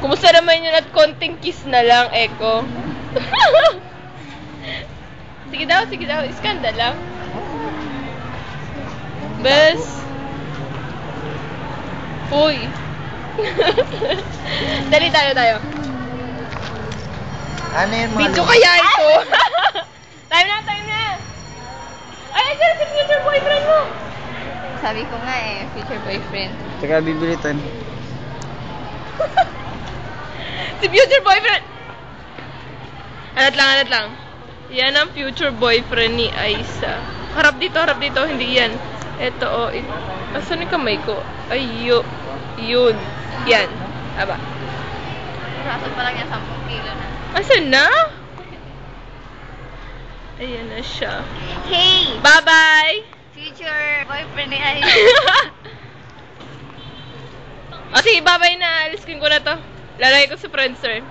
Kumusta naman yun at konting kiss na lang, Eko? Sige daw, iskanda lang. Bes. Uy. Dali tayo. Ano yun, mga Video kaya ito? Time na. Ay, sir, si future boyfriend mo. Sabi ko nga eh, future boyfriend. Tsaka bibilitan. Si future boyfriend. Alat lang. Yan ang future boyfriend ni Aisa. Harap dito, hindi yan. Ito, oh. Asan yung kamay ko? Ay, yun. Yan. Aba. Raso pa lang yan, 10 kilo na. Asan na? Ayan na siya. Hey! Bye-bye! Future boyfriend ni Ay. O sige, bye-bye na. Aliskin ko na to. Lalagay ko sa Friendster.